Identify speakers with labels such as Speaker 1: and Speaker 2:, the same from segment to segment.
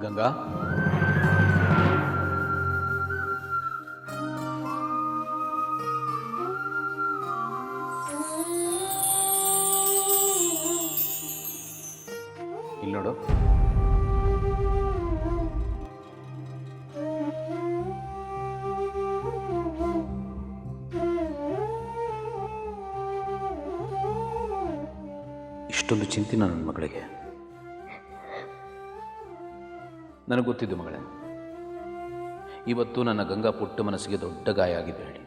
Speaker 1: ಗಂಗಾ, ಇಲ್ಲಿ ನೋಡು. ಇಷ್ಟೊಂದು ಚಿಂತೆ ನನ್ನ ಮಗಳಿಗೆ. ನನಗೆ ಗೊತ್ತಿದ್ದು ಮಗಳೇ, ಇವತ್ತು ನನ್ನ ಗಂಗಾ ಪುಟ್ಟ ಮನಸ್ಸಿಗೆ ದೊಡ್ಡ ಗಾಯ ಆಗಿದೆ ಹೇಳಿ.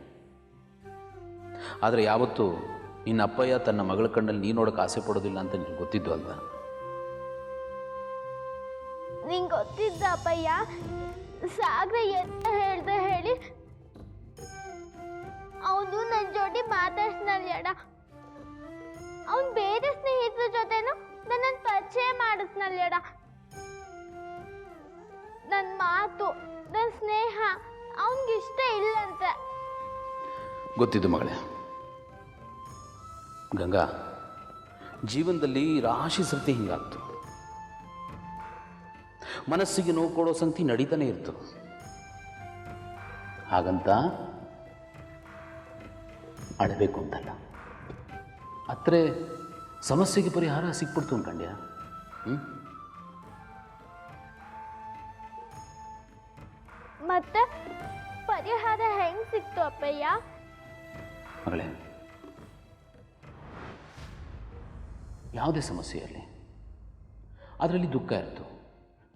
Speaker 1: ಆದರೆ ಯಾವತ್ತೂ ನಿನ್ನ ಅಪ್ಪಯ್ಯ ತನ್ನ ಮಗಳ ಕಣ್ಣಲ್ಲಿ ನೀನು ನೋಡೋಕೆ ಆಸೆ ಪಡೋದಿಲ್ಲ ಅಂತ ನಿನಗೆ ಗೊತ್ತಿದ್ದು ಅಲ್ವಾ?
Speaker 2: ನಿಂಗೆ ಗೊತ್ತಿದ್ದ ಅಪ್ಪಯ್ಯ ಸಾಗ್ರ ಎಂತ ಹೇಳ್ದೆ ಹೇಳಿ, ಅವನು ನನ್ನ ಜೋಡಿ ಮಾತಾಡ್ಸ್ನಲ್ಯಡ. ಅವನು ಬೇರೆ ಸ್ನೇಹಿತರ ಜೊತೆನೂ ನನ್ನನ್ನು ಪರಿಚಯ ಮಾಡಿಸ್ನಲ್ಯಡ. ನನ್ನ ಮಾತು, ನನ್ನ ಸ್ನೇಹ ಅವನಿಗಿಷ್ಟ ಇಲ್ಲಂತೆ.
Speaker 1: ಗೊತ್ತಿದ್ದು ಮಗಳೇ. ಗಂಗಾ, ಜೀವನದಲ್ಲಿ ರಾಶಿ ಸರ್ತಿ ಹಿಂಗಾಗ್ತು. ಮನಸ್ಸಿಗೆ ನೋವು ಕೊಡೋ ಸಂಗತಿ ನಡೀತಾನೆ ಇರ್ತು. ಹಾಗಂತ ಅಳಬೇಕು ಅಂತಲ್ಲ, ಅತ್ರೆ ಸಮಸ್ಯೆಗೆ ಪರಿಹಾರ ಸಿಕ್ಬಿಡ್ತು ಅನ್ಕಂಡ್ಯ.
Speaker 2: ಮತ್ತೆ ಪರಿಹಾರ ಹೆಂಗ್ ಸಿಕ್ತು ಅಪ್ಪಯ್ಯ?
Speaker 1: ಮಗಳೇ, ಯಾವುದೇ ಸಮಸ್ಯೆ ಇರಲಿ, ಅದರಲ್ಲಿ ದುಃಖ ಇರ್ತು,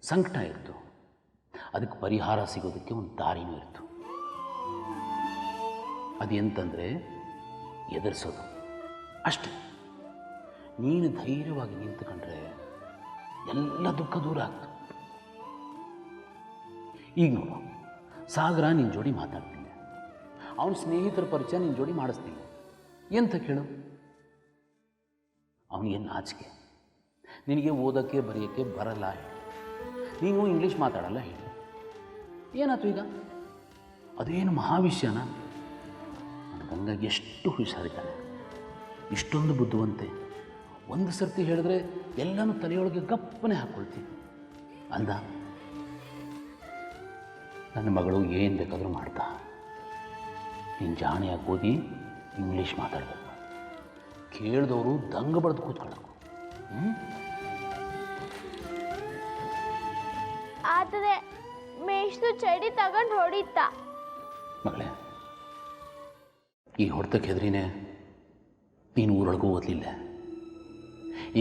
Speaker 1: ಸಂಕಟ ಇರ್ತು, ಅದಕ್ಕೆ ಪರಿಹಾರ ಸಿಗೋದಕ್ಕೆ ಒಂದು ದಾರಿನೂ ಇರ್ತು. ಅದೆಂತಂದರೆ ಎದುರಿಸೋದು ಅಷ್ಟೆ. ನೀನು ಧೈರ್ಯವಾಗಿ ನಿಂತುಕೊಂಡ್ರೆ ಎಲ್ಲ ದುಃಖ ದೂರ ಆಗ್ತು. ಈಗ ನೋಡು, ಸಾಗರ ನಿನ್ನ ಜೋಡಿ ಮಾತಾಡ್ತೀನಿ, ಅವನ ಸ್ನೇಹಿತರ ಪರಿಚಯ ನಿನ್ನ ಜೋಡಿ ಮಾಡಿಸ್ತೀನಿ. ಎಂತ ಕೇಳು, ಅವನಿಗೆ ನಾಚಿಕೆ, ನಿನಗೆ ಓದೋಕ್ಕೆ ಬರೆಯೋಕ್ಕೆ ಬರಲ್ಲ ಹೇಳಿ, ನೀನು ಇಂಗ್ಲೀಷ್ ಮಾತಾಡಲ್ಲ ಹೇಳಿ. ಏನಾಯ್ತು ಈಗ? ಅದೇನು ಮಹಾವಿಷಯನ? ನನ್ನ ಗಂಗಾಗಿ ಎಷ್ಟು ಹುಷಾರಿದ್ದಾನೆ, ಇಷ್ಟೊಂದು ಬುದ್ಧಿವಂತೆ. ಒಂದು ಸರ್ತಿ ಹೇಳಿದ್ರೆ ಎಲ್ಲನೂ ತಲೆಯೊಳಗೆ ಗಪ್ಪನೆ ಹಾಕ್ಕೊಳ್ತೀನಿ ಅಂದ. ನನ್ನ ಮಗಳು ಏನು ಬೇಕಾದರೂ ಮಾಡ್ತಾ, ನೀನು ಜಾಣೆಯಾಗಿ ಓದಿ ಇಂಗ್ಲೀಷ್ ಮಾತಾಡಬೇಕು, ಕೇಳಿದವರು ದಂಗ ಬಡ್ದು ಕೂತ್ಕೊಳ್ಳೋಕು.
Speaker 2: ಆದರೆ ಮೇಷ್ಟ್ರು ಚಡಿ ತಗೊಂಡು ಹೊಡಿತ.
Speaker 1: ಮಗಳೇ, ಈ ಹೊಡೆತಕ್ಕೆ ಹೆದರಿನೇ ನೀನು ಊರೊಳಗೂ ಓದಲಿಲ್ಲ,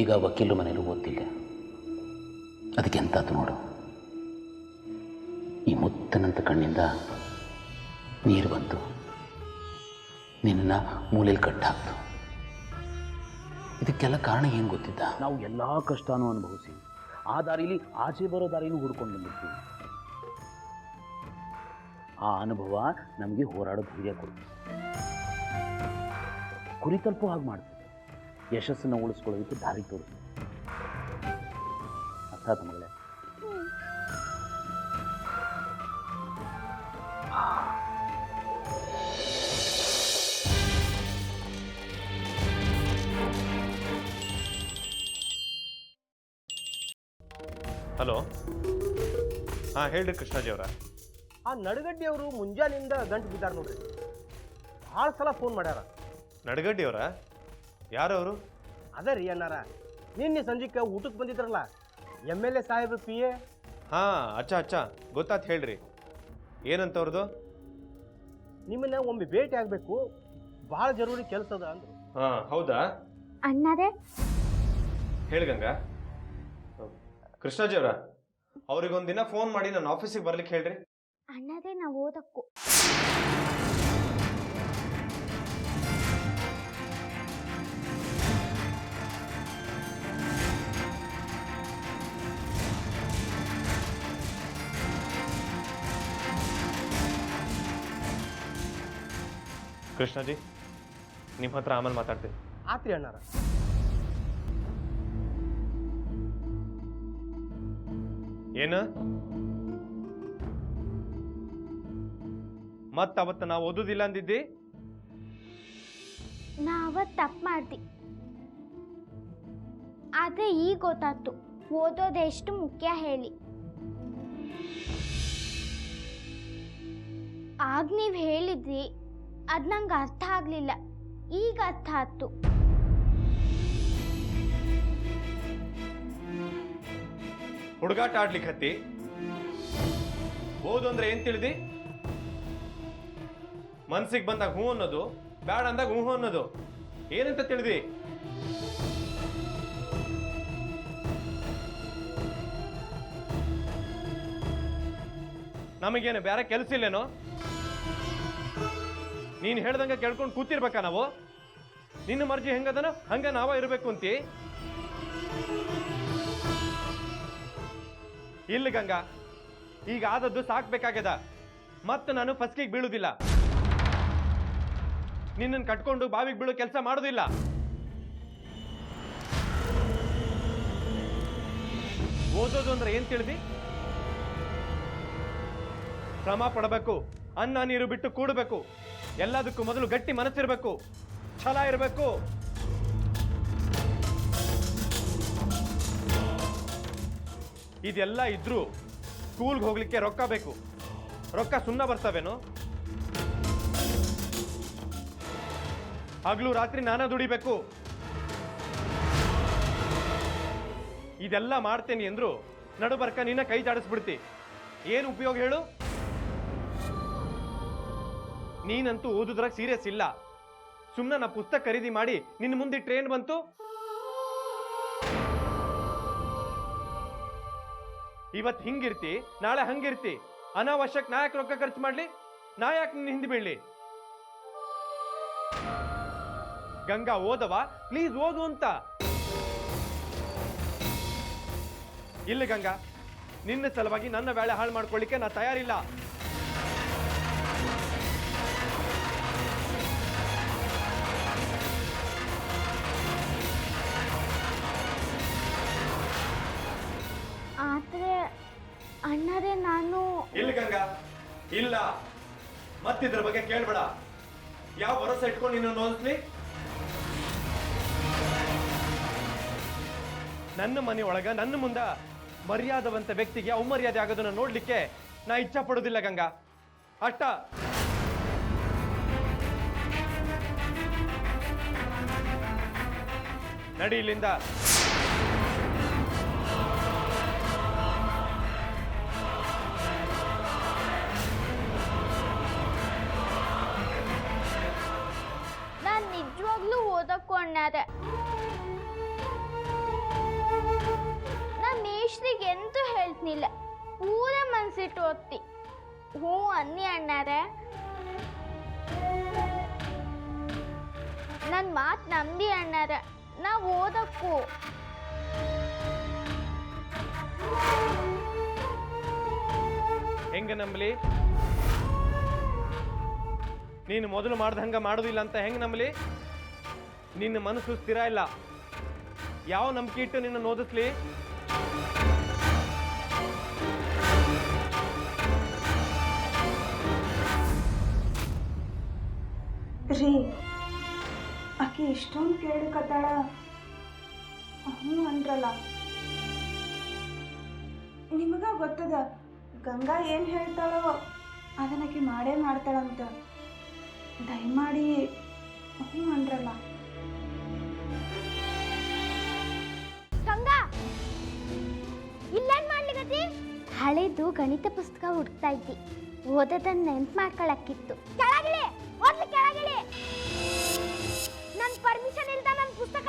Speaker 1: ಈಗ ವಕೀಲರ ಮನೇಲೂ ಓದ್ತಿಲ್ಲ. ಅದಕ್ಕೆ ಎಂತಾತು ನೋಡು, ಈ ಮುತ್ತನಂತ ಕಣ್ಣಿಂದ ನೀರು ಬಂತು, ನಿನ್ನ ಮೂಲೆಯಲ್ಲಿ ಕಟ್ಟಾಕ್ತು. ಇದಕ್ಕೆಲ್ಲ ಕಾರಣ ಏನು ಗೊತ್ತಿದ್ದ? ನಾವು ಎಲ್ಲ ಕಷ್ಟನೂ ಅನುಭವಿಸಿ ಆ ದಾರಿಲಿ ಆಚೆ ಬರೋ ದಾರಿನೂ ಹುಡ್ಕೊಂಡು ಬಂದಿರ್ತೀವಿ. ಆ ಅನುಭವ ನಮಗೆ ಹೋರಾಡೋ ಧೈರ್ಯ ಕೊಡ್ತೀವಿ, ಗುರಿ ತಲುಪೋ ಹಾಗೆ ಮಾಡ್ತೀವಿ, ಯಶಸ್ಸನ್ನು ಉಳಿಸ್ಕೊಳ್ಳೋದಕ್ಕೆ ದಾರಿ ತೋರಿಸ್ತೀವಿ. ಅರ್ಥ ಆಯ್ತು ಮಗಳೇ?
Speaker 3: ಹಲೋ, ಹಾಂ ಹೇಳ್ರಿ ಕೃಷ್ಣಾಜಿ ಅವರ.
Speaker 4: ಆ ನಡಗಡ್ಡಿ ಅವರು ಮುಂಜಾನೆಯಿಂದ ಗಂಟು ಬಿದ್ದಾರೆ ನೋಡ್ರಿ, ಭಾಳ ಸಲ ಫೋನ್ ಮಾಡ್ಯಾರ.
Speaker 3: ನಡಗಡ್ಡಿ ಅವರ? ಯಾರವರು?
Speaker 4: ಅದ ರೀ ಅಣ್ಣಾರ, ನಿನ್ನೆ ಸಂಜೆಗೆ ಊಟಕ್ಕೆ ಬಂದಿದ್ರಲ್ಲ, MLA ಸಾಹೇಬ್ರು PA.
Speaker 3: ಹಾಂ, ಅಚ್ಚಾ ಗೊತ್ತಾತ್ ಹೇಳ್ರಿ. ಏನಂತವ್ರದ್ದು?
Speaker 4: ನಿಮ್ಮನ್ನ ಒಮ್ಮೆ ಭೇಟಿ ಆಗಬೇಕು, ಭಾಳ ಜರೂರಿ ಕೆಲಸ ಅದ ಅಂದರು.
Speaker 3: ಹಾಂ, ಹೌದಾ
Speaker 2: ಅಣ್ಣರೇ?
Speaker 3: ಹೇಳಿ ಗಂಗಾ. ಕೃಷ್ಣಾಜಿ ಅವರ, ಅವ್ರಿಗೊಂದಿನ ಫೋನ್ ಮಾಡಿ ನನ್ನ ಆಫೀಸಿಗೆ ಬರ್ಲಿಕ್ಕೆ ಹೇಳ್ರಿ.
Speaker 2: ಅಣ್ಣರೇ, ನಾವು ಓದಕ್ಕೂ.
Speaker 3: ಕೃಷ್ಣಾಜಿ, ನಿಮ್ಮ ಹತ್ರ ಆಮೇಲೆ ಮಾತಾಡ್ತೀನಿ.
Speaker 4: ಆತ್ರಿ ಅಣ್ಣಾರ.
Speaker 3: ಏನು ಮತ್ತವತ್ತು ನಾವು ಓದುದಿಲ್ಲ ಅಂದಿದ್ದಿ?
Speaker 2: ನಾವತ್ತು ತಪ್ಪು ಮಾಡ್ತಿ, ಆದರೆ ಈಗ ಗೊತ್ತಾಯ್ತು ಓದೋದೆಷ್ಟು ಮುಖ್ಯ ಹೇಳಿ. ಆಗ ನೀವು ಹೇಳಿದ್ರಿ ಅದು ನಂಗೆ ಅರ್ಥ ಆಗಲಿಲ್ಲ, ಈಗ ಅರ್ಥ ಆಯ್ತು.
Speaker 3: ಹುಡುಗಾಟ ಆಡ್ಲಿಕ್ಕೆ ಹತ್ತಿ ಓದು ಅಂದ್ರೆ ಏನ್ ತಿಳಿದಿ? ಮನ್ಸಿಗೆ ಬಂದಾಗ ಹೂ ಅನ್ನೋದು, ಬ್ಯಾಡ ಅಂದಾಗ ಹೂ ಅನ್ನೋದು, ಏನಂತ ತಿಳಿದಿ? ನಮಗೇನು ಬೇರೆ ಕೆಲಸ ಇಲ್ಲೇನೋ? ನೀನ್ ಹೇಳ್ದಂಗ ಕೇಳ್ಕೊಂಡು ಕೂತಿರ್ಬೇಕಾ ನಾವು? ನಿನ್ನ ಮರ್ಜಿ ಹೆಂಗದನ ಹಂಗ ನಾವ ಇರಬೇಕು ಅಂತಿ? ಇಲ್ಲ ಗಂಗಾ, ಈಗ ಆದದ್ದು ಸಾಕ್ಬೇಕಾಗ್ಯದ. ಮತ್ತೆ ನಾನು ಫಸ್ಲಿಗೆ ಬೀಳುದಿಲ್ಲ. ನಿನ್ನನ್ನು ಕಟ್ಕೊಂಡು ಬಾವಿಗೆ ಬೀಳೋ ಕೆಲಸ ಮಾಡೋದಿಲ್ಲ. ಓದೋದು ಅಂದ್ರೆ ಏನ್ ತಿಳಿದಿ? ಶ್ರಮ ಪಡಬೇಕು, ಅನ್ನ ನೀರು ಬಿಟ್ಟು ಕೂಡಬೇಕು, ಎಲ್ಲದಕ್ಕೂ ಮೊದಲು ಗಟ್ಟಿ ಮನಸ್ಸಿರ್ಬೇಕು, ಛಲ ಇರಬೇಕು. ಇದೆಲ್ಲ ಇದ್ರೂ ಸ್ಕೂಲ್ಗೆ ಹೋಗ್ಲಿಕ್ಕೆ ರೊಕ್ಕ ಬೇಕು. ರೊಕ್ಕ ಸುಮ್ಮನೆ ಬರ್ತಾವೇನು? ಹಗಲು ರಾತ್ರಿ ನಾನಾ ದುಡಿಬೇಕು. ಇದೆಲ್ಲ ಮಾಡ್ತೇನೆ ಅಂದ್ರು ನಡುಬರ್ಕ ನಿನ್ನ ಕೈ ಜಾಡಿಸ್ಬಿಡ್ತಿ. ಏನು ಉಪಯೋಗ ಹೇಳು? ನೀನಂತೂ ಓದುದ್ರಾಗ ಸೀರಿಯಸ್ ಇಲ್ಲ. ಸುಮ್ಮನೆ ನಾ ಪುಸ್ತಕ ಖರೀದಿ ಮಾಡಿ ನಿನ್ನ ಮುಂದೆ ಟ್ರೈನ್ ಬಂತು. ಇವತ್ತು ಹಿಂಗಿರ್ತಿ, ನಾಳೆ ಹಂಗಿರ್ತಿ. ಅನಾವಶ್ಯಕ ನಾ ಯಾಕೆ ರೊಕ್ಕ ಖರ್ಚು ಮಾಡ್ಲಿ? ನಾ ಯಾಕೆ ನಿನ್ನ ಹಿಂದೆ ಬೀಳ್ಲಿ? ಗಂಗಾ ಓದವ, ಪ್ಲೀಸ್ ಓದು ಅಂತ. ಇಲ್ಲ ಗಂಗಾ, ನಿನ್ನ ಸಲುವಾಗಿ ನನ್ನ ವೇಳೆ ಹಾಳು ಮಾಡ್ಕೊಳ್ಳಿಕ್ಕೆ ನಾ ತಯಾರಿಲ್ಲ.
Speaker 2: ಆದರೆ ಅಣ್ಣರೇ ನಾನು
Speaker 3: ಇಲ್ಲ ಗಂಗಾ, ಇಲ್ಲ. ಮತ್ತಿದ್ರ ಬಗ್ಗೆ ಕೇಳ್ಬೇಡ. ಯಾವ ಭರೋಸೆ ಇಟ್ಕೊಂಡು ನೀನು ನೋಡಿಸ್ಲಿ? ನನ್ನ ಮನೆ ಒಳಗ ನನ್ನ ಮುಂದ ಮರ್ಯಾದವಂತ ವ್ಯಕ್ತಿಗೆ ಅವಮರ್ಯಾದೆ ಆಗೋದನ್ನ ನೋಡ್ಲಿಕ್ಕೆ ನಾ ಇಚ್ಛಾ ಪಡೋದಿಲ್ಲ ಗಂಗಾ. ಅಷ್ಟ. ನಡಿ ಇಲ್ಲಿಂದ.
Speaker 2: ನಾನು ನಿಜವಾಗ್ಲೂ ಓದಕ್ಕೂ ಅಣ್ಣಾರೆ. ನಾನು ಮೇಷ್ರಿಗೆ ಎಂತೂ ಹೇಳ್ತಿಲ್ಲ, ಪೂರ ಮನ್ಸಿಟ್ಟು ಓದ್ತಿ. ಹ್ಞೂ ಅನ್ನಿ ಅಣ್ಣಾರೆ. ನನ್ನ ಮಾತು ನಂಬಿ ಅಣ್ಣಾರೆ, ನಾವು ಓದಕ್ಕೂ.
Speaker 3: ಹೆಂಗ ನಂಬಲಿ? ನೀನು ಮೊದಲು ಮಾಡ್ದಂಗ ಮಾಡೋದಿಲ್ಲ ಅಂತ ಹೆಂಗ್ ನಂಬಲಿ? ನಿನ್ನ ಮನಸ್ಸು ಸ್ಥಿರ ಇಲ್ಲ. ಯಾವ ನಂಬಿಕೆ ಇಟ್ಟು ನಿನ್ನ ಓದಿಸ್ಲಿ?
Speaker 5: ರೀ, ಆಕೆ ಇಷ್ಟೊಂದು ಕೇಳಕತ್ತಾಳ, ಹ್ಞೂ ಅಂದ್ರಲ್ಲ. ನಿಮಗ ಗೊತ್ತದ ಗಂಗಾ ಏನು ಹೇಳ್ತಾಳೋ ಅದನ್ನಕ್ಕೆ ಮಾಡೇ ಮಾಡ್ತಾಳಂತ. ದಯಮಾಡಿ ಹ್ಞೂ ಅಂದ್ರಲ್ಲ.
Speaker 2: ಗಂಗಾ, ಇಲ್ಲೇನ್ ಮಾಡ್ಲಿಕತ್ತಿ? ಹಳೇದು ಗಣಿತ ಪುಸ್ತಕ ಹುಡುಕ್ತಾ ಇದ್ದಿ. ಓದೋದನ್ನ ನೆನ್ಪು ಮಾಡ್ಕೊಳಕ್ಕಿತ್ತು. ಕೆಳಗಿಳಿ, ಓದ್ಲಿ ಕೆಳಗಿಳಿ. ನನ್ನ ಪರ್ಮಿಷನ್ ಇಲ್ದ ನನ್ನ ಪುಸ್ತಕ